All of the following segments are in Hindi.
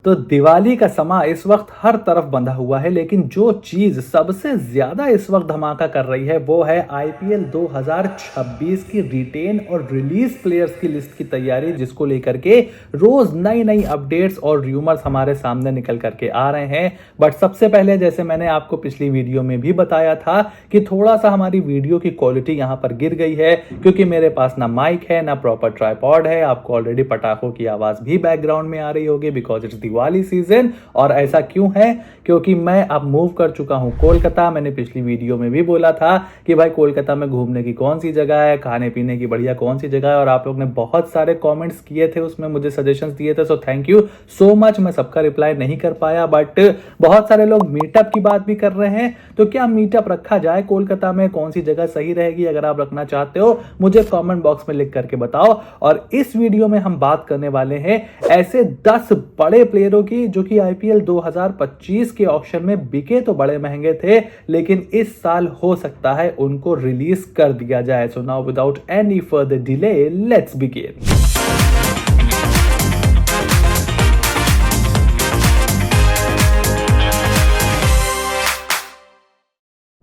तो दिवाली का समा इस वक्त हर तरफ बंधा हुआ है, लेकिन जो चीज सबसे ज्यादा इस वक्त धमाका कर रही है वो है आईपीएल 2026 की रिटेन और रिलीज प्लेयर्स की लिस्ट की तैयारी, जिसको लेकर के रोज नई नई अपडेट्स और र्यूमर्स हमारे सामने निकल करके आ रहे हैं। बट सबसे पहले, जैसे मैंने आपको पिछली वीडियो में भी बताया था कि थोड़ा सा हमारी वीडियो की क्वालिटी यहाँ पर गिर गई है, क्योंकि मेरे पास ना माइक है ना प्रॉपर ट्राइपॉड है। आपको ऑलरेडी पटाखों की आवाज भी बैकग्राउंड में आ रही होगी बिकॉज इट्स दिवाली सीजन। और ऐसा क्यों है? क्योंकि मैं अब मूव कर चुका हूं कोलकाता। मैंने पिछली वीडियो में भी बोला था कि भाई कोलकाता में घूमने की कौन सी जगह है, खाने पीने की बढ़िया कौन सी जगह है, और आप लोग ने बहुत सारे कमेंट्स किए थे, उसमें मुझे सजेशंस दिए थे। So thank you so much. मैं सबका रिप्लाई नहीं कर पाया, बट बहुत सारे लोग मीटअप की बात भी कर रहे हैं। तो क्या मीटअप रखा जाए कोलकाता में? कौन सी जगह सही रहेगी? अगर आप रखना चाहते हो मुझे कमेंट बॉक्स में लिख करके बताओ। और इस वीडियो में हम बात करने वाले हैं ऐसे 10 बड़े प्लेयरों की जो कि आईपीएल 2025 के ऑक्शन में बिके तो बड़े महंगे थे, लेकिन इस साल हो सकता है उनको रिलीज कर दिया जाए। So now without any further delay let's begin.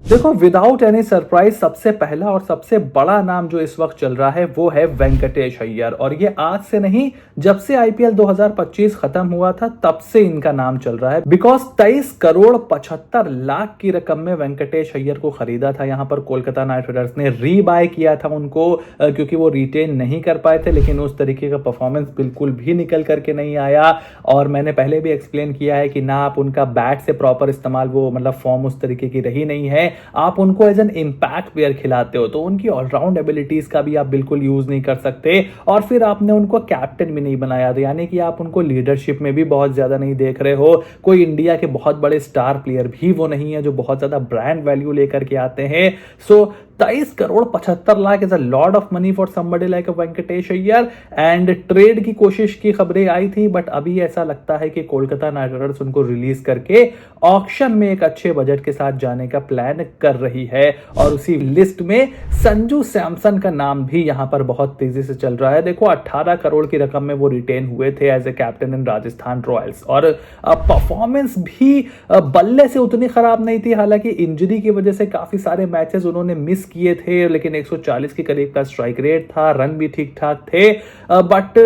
देखो, विदाउट एनी सरप्राइज सबसे पहला और सबसे बड़ा नाम जो इस वक्त चल रहा है वो है वेंकटेश अय्यर। और ये आज से नहीं, जब से आईपीएल 2025 खत्म हुआ था तब से इनका नाम चल रहा है। बिकॉज 23 करोड़ 75 लाख की रकम में वेंकटेश अय्यर को खरीदा था। यहां पर कोलकाता नाइट राइडर्स ने रीबाय किया था उनको, क्योंकि वो रिटेन नहीं कर पाए थे, लेकिन उस तरीके का परफॉर्मेंस बिल्कुल भी निकल करके नहीं आया। और मैंने पहले भी एक्सप्लेन किया है कि ना आप उनका बैट से प्रॉपर इस्तेमाल, वो मतलब फॉर्म उस तरीके की रही नहीं है। आप उनको एज एन इंपैक्ट प्लेयर खिलाते हो तो उनकी ऑलराउंड एबिलिटीज का भी आप बिल्कुल यूज नहीं कर सकते। और फिर आपने उनको कैप्टन भी नहीं बनाया, यानी कि आप उनको लीडरशिप में भी बहुत ज्यादा नहीं देख रहे हो। कोई इंडिया के बहुत बड़े स्टार प्लेयर भी वो नहीं है जो बहुत ज्यादा ब्रांड वैल्यू लेकर के आते हैं। सो 23 crore 75 lakh is a lot of money for somebody like Venkatesh Iyer. And trade की कोशिश की खबरें आई थी, बट अभी ऐसा लगता है कि कोलकाता नाइट राइडर्स उनको रिलीज करके ऑक्शन में एक अच्छे बजट के साथ जाने का प्लान कर रही है। और उसी लिस्ट में संजू सैमसन का नाम भी यहां पर बहुत तेजी से चल रहा है। देखो, 18 करोड़ की रकम में वो रिटेन हुए थे as a captain in Rajasthan Royals, और परफॉर्मेंस भी बल्ले से उतनी खराब नहीं थी। हालांकि इंजरी की वजह से काफी सारे मैचेस उन्होंने मिस किए थे, लेकिन 140 के करीब का स्ट्राइक रेट था, रन भी ठीक ठाक थे। बट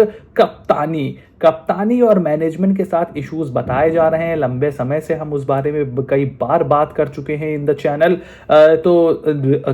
कप्तानी और मैनेजमेंट के साथ इश्यूज बताए जा रहे हैं लंबे समय से। हम उस बारे में कई बार बात कर चुके हैं इन द चैनल। तो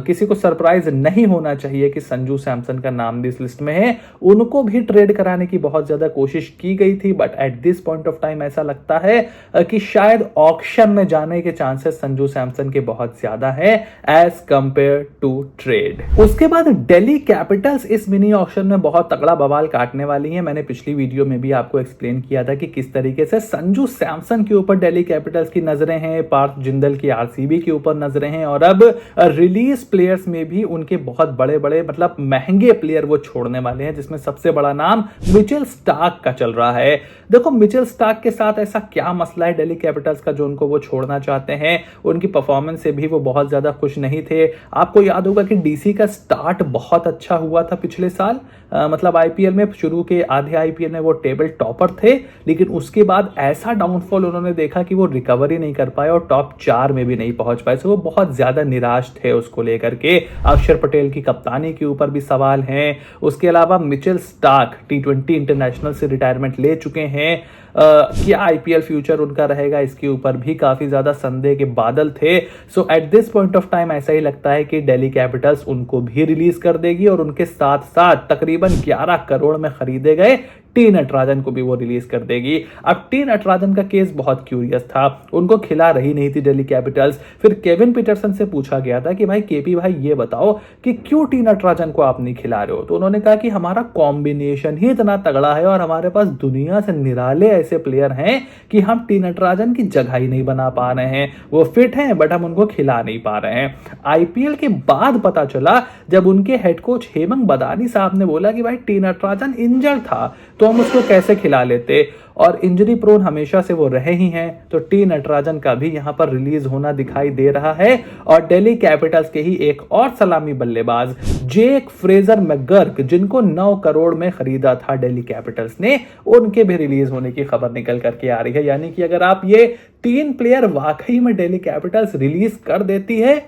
किसी को सरप्राइज नहीं होना चाहिए कि संजू सैमसन का नाम भी इस लिस्ट में है। उनको भी ट्रेड कराने की बहुत ज्यादा कोशिश की गई थी, but at this point of time ऐसा लगता है कि शायद ऑक्शन में जाने के चांसेस संजू सैमसन के बहुत ज्यादा है एज कंपेयर टू ट्रेड। उसके बाद दिल्ली कैपिटल्स इस मिनी ऑक्शन में बहुत तगड़ा बवाल काटने वाली है। मैंने पिछली वीडियो में भी आपको एक्सप्लेन किया था कि किस तरीके से संजू सैमसन के ऊपर दिल्ली कैपिटल्स की नजरें हैं, पार्थ जिंदल की आरसीबी के ऊपर नजरें हैं, और अब रिलीज प्लेयर्स में भी उनके बहुत बड़े बड़े मतलब महंगे प्लेयर वो छोड़ने वाले हैं, जिसमें सबसे बड़ा नाम मिचेल स्टार्क का चल रहा है। देखो, मिचेल स्टार्क के साथ ऐसा क्या मसला है दिल्ली कैपिटल्स का जो उनको वो छोड़ना चाहते हैं? उनकी परफॉर्मेंस से भी वो बहुत ज्यादा खुश नहीं थे। आपको याद होगा कि डीसी का स्टार्ट बहुत अच्छा हुआ था पिछले साल, मतलब आईपीएल में शुरू के आधे आईपीएल में वो टेबल टॉपर थे, लेकिन उसके बाद ऐसा डाउनफॉल उन्होंने देखा कि वो रिकवरी नहीं कर पाए और टॉप 4 में भी नहीं पहुंच पाए। सो वो बहुत ज्यादा निराश थे उसको लेकर के। अक्षर पटेल की कप्तानी के ऊपर भी सवाल हैं। उसके अलावा मिचेल स्टार्क T20 इंटरनेशनल से रिटायरमेंट ले चुके हैं। क्या आईपीएल फ्यूचर उनका रहेगा, इसके ऊपर भी काफी ज्यादा संदेह के बादल थे। So at this point of time ऐसा ही लगता है कि दिल्ली कैपिटल्स उनको भी रिलीज कर देगी, और उनके साथ साथ तकरीबन 11 करोड़ में खरीदे गए टी नटराजन को भी वो रिलीज कर देगी। अब टी नटराजन का केस बहुत क्यूरियस था। उनको खिला रही नहीं थी दिल्ली कैपिटल्स। फिर केविन पीटरसन से पूछा गया था कि भाई केपी भाई ये बताओ कि क्यों टी नटराजन को आप नहीं खिला रहे हो? तो उन्होंने कहा कि हमारा कॉम्बिनेशन ही इतना तगड़ा है और हमारे पास दुनिया से निराले ऐसे प्लेयर हैं कि हम टी नटराजन की जगह ही नहीं बना पा रहे हैं। वो फिट हैं बट हम उनको खिला नहीं पा रहे हैं। आईपीएल के बाद पता चला, जब उनके हेड कोच हेमंत बदानी साहब ने बोला कि भाई टी नटराजन इंजर्ड था तो हम उसको कैसे खिला लेते, और इंजरी प्रोन हमेशा से वो रहे ही हैं, तो टी नटराजन का भी यहां पर रिलीज होना दिखाई दे रहा है। और दिल्ली कैपिटल्स के ही एक और सलामी बल्लेबाज जेक फ्रेजर मैकगर्क, जिनको 9 करोड़ में खरीदा था दिल्ली कैपिटल्स ने, उनके भी रिलीज होने की खबर खबर निकल करके आ रही है। यानी कि अगर आप ये 3 प्लेयर वाकई में दिल्ली कैपिटल्स रिलीज कर देती है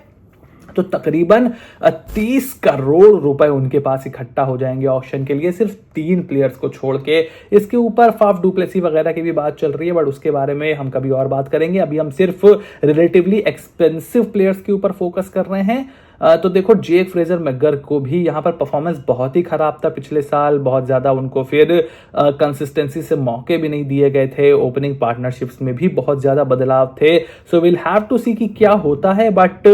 तो तकरीबन 30 करोड़ रुपए उनके पास इकट्ठा हो जाएंगे ऑक्शन के लिए, सिर्फ 3 प्लेयर्स को छोड़ के। इसके ऊपर फाफ डुप्लेसी वगैरह की भी बात चल रही है, बट उसके बारे में हम कभी और बात करेंगे। अभी हम सिर्फ रिलेटिवली एक्सपेंसिव प्लेयर्स के ऊपर फोकस कर रहे हैं। तो देखो, जेक फ्रेजर मैकगर को भी यहाँ पर परफॉर्मेंस बहुत ही खराब था पिछले साल, बहुत ज्यादा उनको फिर कंसिस्टेंसी से मौके भी नहीं दिए गए थे, ओपनिंग पार्टनरशिप्स में भी बहुत ज्यादा बदलाव थे। सो विल हैव टू सी कि क्या होता है, बट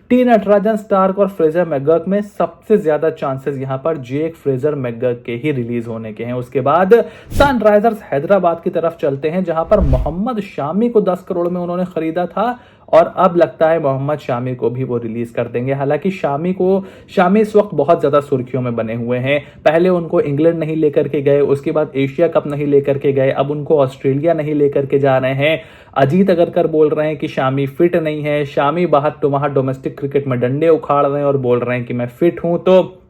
टी नटराजन, स्टार्क और फ्रेजर मैकगर में सबसे ज्यादा चांसेस यहाँ पर जेक फ्रेजर मैकगर के ही रिलीज होने के हैं। उसके बाद सनराइजर्स हैदराबाद की तरफ चलते हैं, जहां पर मोहम्मद शामी को 10 करोड़ में उन्होंने खरीदा था और अब लगता है मोहम्मद शामी को भी वो रिलीज कर देंगे। हालांकि शामी इस वक्त बहुत ज्यादा सुर्खियों में बने हुए हैं। पहले उनको इंग्लैंड नहीं लेकर के गए, उसके बाद एशिया कप नहीं लेकर के गए, अब उनको ऑस्ट्रेलिया नहीं लेकर के जा रहे हैं। अजीत अगरकर बोल रहे हैं कि शामी फिट नहीं है, शामी वहां डोमेस्टिक क्रिकेट में डंडे उखाड़ रहे हैं और बोल रहे हैं कि मैं फिट हूं। तो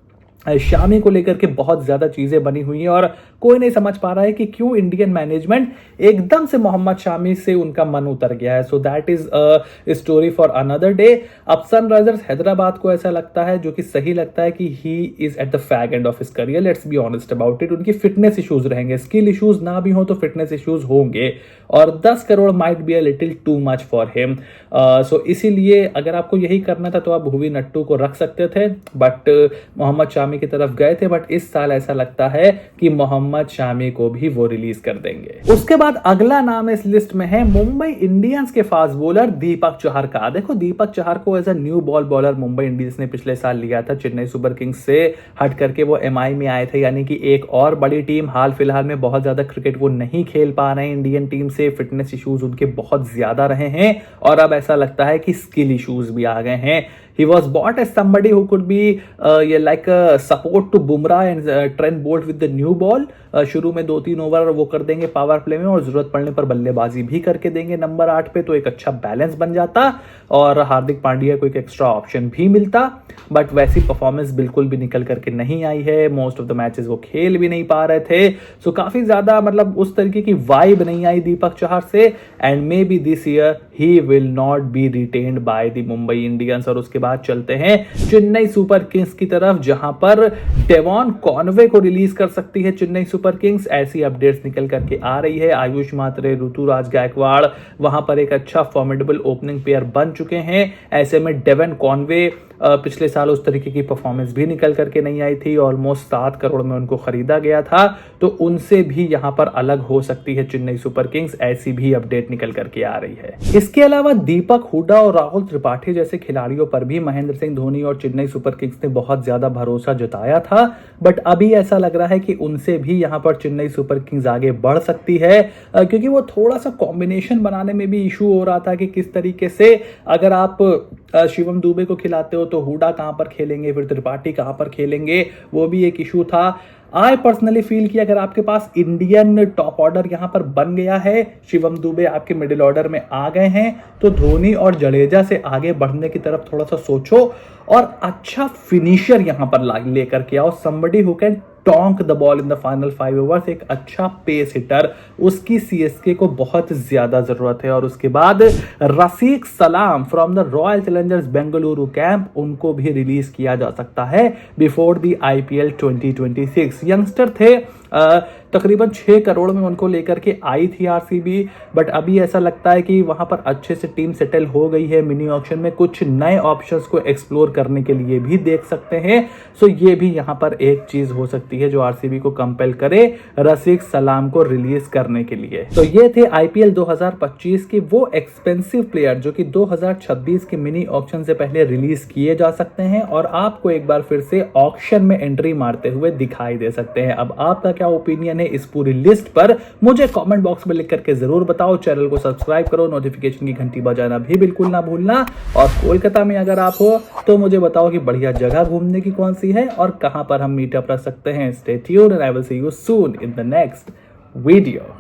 शामी को लेकर के बहुत ज्यादा चीजें बनी हुई हैं और कोई नहीं समझ पा रहा है कि क्यों इंडियन मैनेजमेंट एकदम से मोहम्मद शामी से उनका मन उतर गया है। So that is a story for another day. अब सनराइजर्स हैदराबाद को ऐसा लगता है, जो कि सही लगता है, कि he is at the fag end of his career. Let's be honest about it. उनकी फिटनेस इश्यूज रहेंगे, स्किल इश्यूज ना भी हो तो फिटनेस इश्यूज होंगे, और 10 crore might be a little too much for him. So इसीलिए अगर आपको यही करना था तो आप भुवी नट्टू को रख सकते थे, बट मोहम्मद शामी की तरफ गए थे। बट इस साल ऐसा लगता है कि मोहम्मद शामी को भी वो रिलीज कर देंगे। उसके बाद अगला नाम इस लिस्ट में है मुंबई इंडियंस के फास्ट बॉलर दीपक चहर का। देखो, दीपक चहर को as a new ball bowler Mumbai Indians ने पिछले साल लिया था। चेन्नई सुपर किंग्स से हट करके वो एमआई में आए थे, यानी कि एक और बड़ी टीम। हाल फिलहाल में बहुत ज्यादा क्रिकेट वो नहीं खेल पा रहे हैं इंडियन टीम से, फिटनेस इश्यूज उनके बहुत ज्यादा रहे हैं और अब ऐसा लगता है कि स्किल इश्यूज भी आ गए हैं। He was bought as somebody who could be like a support to Bumrah and Trent Bolt with the new ball. शुरू में 2-3 ओवर वो कर देंगे पावर प्ले में और जरूरत पड़ने पर बल्लेबाजी भी करके देंगे नंबर 8 पे, तो एक अच्छा बैलेंस बन जाता और हार्दिक पांड्या को एक एक्स्ट्रा ऑप्शन भी मिलता। बट वैसी परफॉर्मेंस बिल्कुल भी निकल करके नहीं आई है। मोस्ट ऑफ द मैचेस वो खेल भी नहीं पा रहे थे। सो काफी ज्यादा मतलब उस तरीके की वाइब नहीं आई दीपक चहर से, and may be this year he will not be retained by the Mumbai Indians. और उसके बाद चलते हैं चेन्नई सुपर किंग्स की तरफ, जहां पर डेवॉन कॉनवे को रिलीज कर सकती है चेन्नई सुपर किंग्स। ऐसी अपडेट्स निकल करके आ रही है। आयुष मात्रे, ऋतुराज गायकवाड़ वहां पर एक अच्छा फॉर्मिडेबल ओपनिंग पेयर बन चुके हैं। ऐसे में डेवन कॉनवे पिछले साल उस तरीके की परफॉर्मेंस भी निकल करके नहीं आई थी। ऑलमोस्ट 7 करोड़ में उनको खरीदा गया था, तो उनसे भी यहां पर अलग हो सकती है चेन्नई सुपर किंग्स। ऐसी भी अपडेट निकल करके आ रही है। इसके अलावा दीपक हुडा और राहुल त्रिपाठी जैसे खिलाड़ियों पर भी महेंद्र सिंह धोनी और चेन्नई सुपर किंग्स ने बहुत ज्यादा भरोसा जताया था, बट अभी ऐसा लग रहा है कि उनसे भी यहां पर चेन्नई सुपर किंग्स आगे बढ़ सकती है, क्योंकि वो थोड़ा सा कॉम्बिनेशन बनाने में भी इशू हो रहा था कि किस तरीके से अगर आप शिवम दुबे को खिलाते हो तो हुडा कहां पर खेलेंगे, फिर त्रिपाठी कहां पर खेलेंगे, वो भी एक इशू था। आई पर्सनली फील कि अगर आपके पास इंडियन टॉप ऑर्डर यहां पर बन गया है, शिवम दुबे आपके मिडिल ऑर्डर में आ गए हैं, तो धोनी और जडेजा से आगे बढ़ने की तरफ थोड़ा सा सोचो और अच्छा फिनिशर यहां पर लेकर के आओ। Somebody who can tonk the ball in the final 5 overs, एक अच्छा पेस हिटर, उसकी सीएसके को बहुत ज्यादा जरूरत है। और उसके बाद रफीक सलाम from the royal Challengers Bengaluru camp, उनको भी रिलीज किया जा सकता है बिफोर द आईपीएल 2026। यंगस्टर थे, तकरीबन 6 करोड़ में उनको लेकर के आई थी आरसीबी, बट अभी ऐसा लगता है कि वहां पर अच्छे से टीम सेटल हो गई है। मिनी ऑक्शन में कुछ नए ऑप्शंस को एक्सप्लोर करने के लिए भी देख सकते हैं। सो ये भी यहां पर एक चीज हो सकती है जो आरसीबी को कंपेल करे रफीक सलाम को रिलीज करने के लिए। तो ये थे आईपीएल 2025 की वो एक्सपेंसिव प्लेयर जो कि 2026 के मिनी ऑक्शन से पहले रिलीज किए जा सकते हैं और आपको एक बार फिर से ऑक्शन में एंट्री मारते हुए दिखाई दे सकते हैं। अब आपका क्या ओपिनियन है इस पूरी लिस्ट पर, मुझे कमेंट बॉक्स में लिख करके जरूर बताओ। चैनल को सब्सक्राइब करो, नोटिफिकेशन की घंटी बजाना भी बिल्कुल ना भूलना। और कोलकाता में अगर आप हो तो मुझे बताओ कि बढ़िया जगह घूमने की कौन सी है और कहां पर हम मीटअप रख सकते हैं। Stay tuned and I will see you soon in the next video.